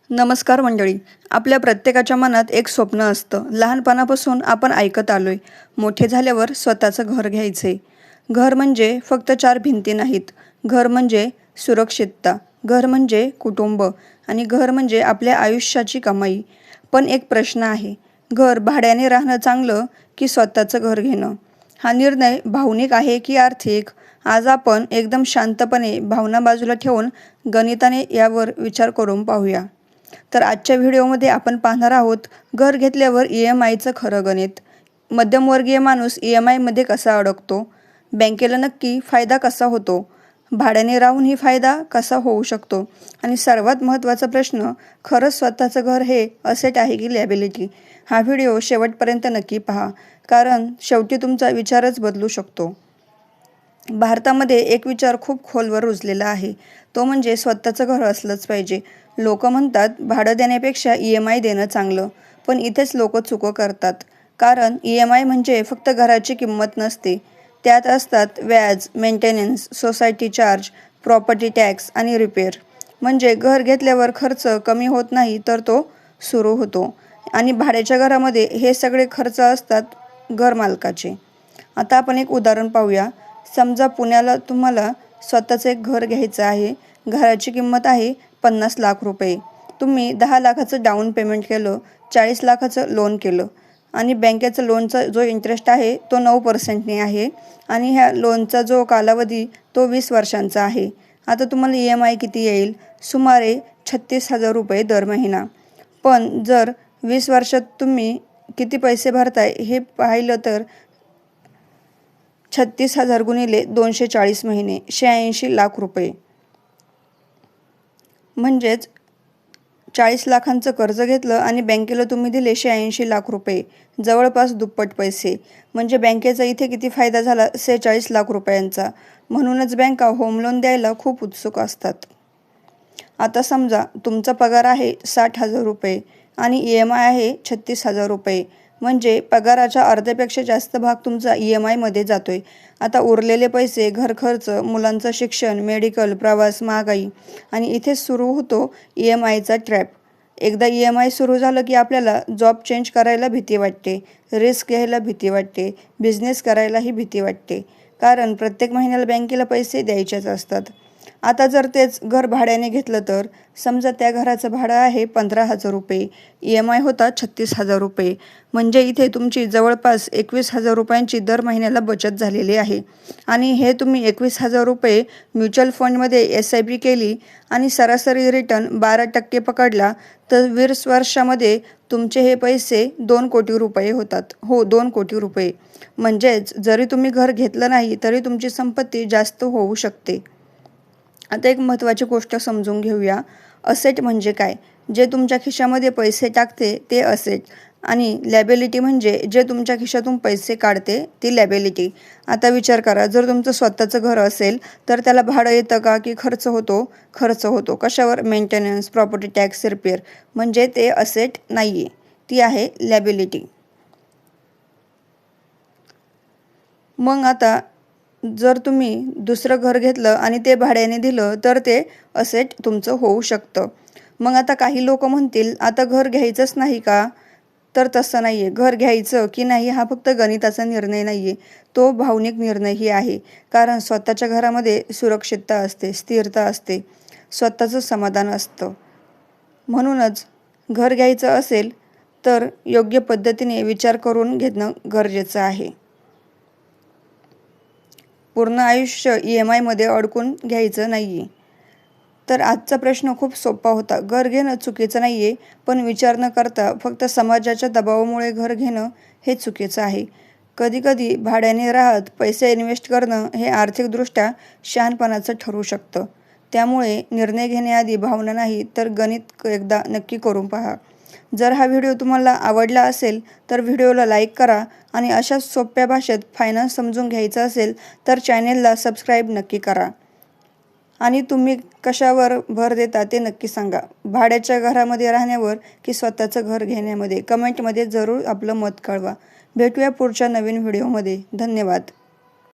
नमस्कार मंडळी. आपल्या प्रत्येकाच्या मनात एक स्वप्न असतं. लहानपणापासून आपण ऐकत आलोय, मोठे झाल्यावर स्वतःचं घर घ्यायचे. घर म्हणजे फक्त चार भिंती नाहीत. घर म्हणजे सुरक्षितता, घर म्हणजे कुटुंब आणि घर म्हणजे आपल्या आयुष्याची कमाई. पण एक प्रश्न आहे, घर भाड्याने राहणं चांगलं की स्वतःचं घर घेणं? हा निर्णय भावनिक आहे की आर्थिक? आज आपण एकदम शांतपणे भावना बाजूला ठेवून गणिताने यावर विचार करून पाहूया. तर आजच्या व्हिडिओमध्ये आपण पाहणार आहोत घर घेतल्यावर EMIचं खरं गणित. मध्यमवर्गीय माणूस EMIमध्ये कसा अडकतो, बँकेला नक्की फायदा कसा होतो, भाड्याने राहूनही फायदा कसा होऊ शकतो आणि सर्वात महत्त्वाचा प्रश्न, खरंच स्वतःचं घर हे असेट आहे की लॅबिलिटी? हा व्हिडिओ शेवटपर्यंत नक्की पहा, कारण शेवटी तुमचा विचारच बदलू शकतो. भारतामध्ये एक विचार खूप खोलवर रुजलेला आहे, तो म्हणजे स्वतःचं घर असलंच पाहिजे. लोक म्हणतात भाडं देण्यापेक्षा EMI देणं चांगलं, पण इथेच लोक चुका करतात. कारण EMI म्हणजे फक्त घराची किंमत नसते, त्यात असतात व्याज, maintenance, society charge, property tax आणि रिपेअर. म्हणजे घर घेतल्यावर खर्च कमी होत नाही, तर तो सुरू होतो. आणि भाड्याच्या घरामध्ये हे सगळे खर्च असतात घरमालकाचे. आता आपण एक उदाहरण पाहूया. समजा पुण्याला तुम्हाला स्वतःचं एक घर घ्यायचं आहे. घराची किंमत आहे 50 लाख रुपये. तुम्ही 10 लाखाचं डाऊन पेमेंट केलं, 40 लाखाचं लोन केलं आणि बँकेचा लोनचा जो इंटरेस्ट आहे तो 9% आहे आणि ह्या लोनचा जो कालावधी तो 20 वर्षांचा आहे. आता तुम्हाला EMI किती येईल? सुमारे 36,000 रुपये दर महिना. पण जर 20 वर्षात तुम्ही किती पैसे भरताय हे पाहिलं तर 36,000 गुणिले 240 महिने, 86 लाख रुपये. म्हणजेच 40 लाखांचं कर्ज घेतलं आणि बँकेला तुम्ही दिले 86 लाख रुपये, जवळपास दुप्पट पैसे. म्हणजे बँकेचा इथे किती फायदा झाला? 46 लाख रुपयांचा. म्हणूनच बँका होम लोन द्यायला खूप उत्सुक असतात. आता समजा तुमचा पगार आहे 60,000 रुपये आणि EMI आहे 36,000 रुपये. म्हणजे पगाराच्या अर्ध्यापेक्षा जास्त भाग तुमचा EMIमध्ये जातोय. आता उरलेले पैसे घर खर्च, मुलांचं शिक्षण, मेडिकल, प्रवास, महागाई आणि इथेच सुरू होतो EMIचा ट्रॅप. एकदा EMI सुरू झालं की आपल्याला जॉब चेंज करायला भीती वाटते, रिस्क घ्यायला भीती वाटते, बिझनेस करायलाही भीती वाटते. कारण प्रत्येक महिन्याला बँकेला पैसे द्यायचेच असतात. आता जर तेच घर भाड्याने घेतलं तर समजा त्या घराचं भाडं आहे 15,000 रुपये, EMI होता 36,000 रुपये. म्हणजे इथे तुमची जवळपास 21,000 रुपयांची दर महिन्याला बचत झालेली आहे. आणि हे तुम्ही 21,000 रुपये म्युच्युअल फंडमध्ये SIP केली आणि सरासरी रिटर्न 12% पकडला तर 20 वर्षामध्ये तुमचे हे पैसे 2 कोटी रुपये होतात. हो, 2 कोटी रुपये. म्हणजेच जरी तुम्ही घर घेतलं नाही तरी तुमची संपत्ती जास्त होऊ शकते. आता एक महत्त्वाची गोष्ट समजून घेऊया. असेट म्हणजे काय? जे तुमच्या खिशामध्ये पैसे टाकते ते असेट आणि लॅबिलिटी म्हणजे जे तुमच्या खिशातून पैसे काढते ती लॅबिलिटी. आता विचार करा, जर तुमचं स्वतःचं घर असेल तर त्याला भाडं येतं का की खर्च होतो? खर्च होतो. कशावर? Maintenance, property tax, repair. म्हणजे ते असेट नाही आहे, ती आहे लॅबिलिटी. मग आता जर तुम्ही दुसरं घर घेतलं आणि ते भाड्याने दिलं तर ते असेट तुमचं होऊ शकतं. मग आता काही लोक म्हणतील आता घर घ्यायचंच नाही का? तर तसं नाही आहे. घर घ्यायचं की नाही हा फक्त गणिताचा निर्णय नाही आहे, तो भावनिक निर्णयही आहे. कारण स्वतःच्या घरामध्ये सुरक्षितता असते, स्थिरता असते, स्वतःचं समाधान असतं. म्हणूनच घर घ्यायचं असेल तर योग्य पद्धतीने विचार करून घेणं गरजेचं आहे. पूर्ण आयुष्य EMIमध्ये अडकून घ्यायचं नाही आहे. तर आजचा प्रश्न खूप सोपा होता. घर घेणं चुकीचं नाही आहे, पण विचार न करता फक्त समाजाच्या दबावामुळे घर घेणं हे चुकीचं आहे. कधीकधी भाड्याने राहत पैसे इन्व्हेस्ट करणं हे आर्थिकदृष्ट्या शहाणपणाचं ठरू शकतं. त्यामुळे निर्णय घेण्याआधी भावना नाही तर गणित एकदा नक्की करून पहा. जर हा व्हिडिओ तुम्हाला आवडला असेल तर व्हिडिओला लाईक करा आणि अशाच सोप्या भाषेत फायनान्स समजून घ्यायचं असेल तर चॅनेलला सबस्क्राईब नक्की करा. आणि तुम्ही कशावर भर देता ते नक्की सांगा. भाड्याच्या घरामध्ये राहण्यावर की स्वतःचं घर घेण्यामध्ये? कमेंटमध्ये जरूर आपलं मत कळवा. भेटूया पुढच्या नवीन व्हिडिओमध्ये. धन्यवाद.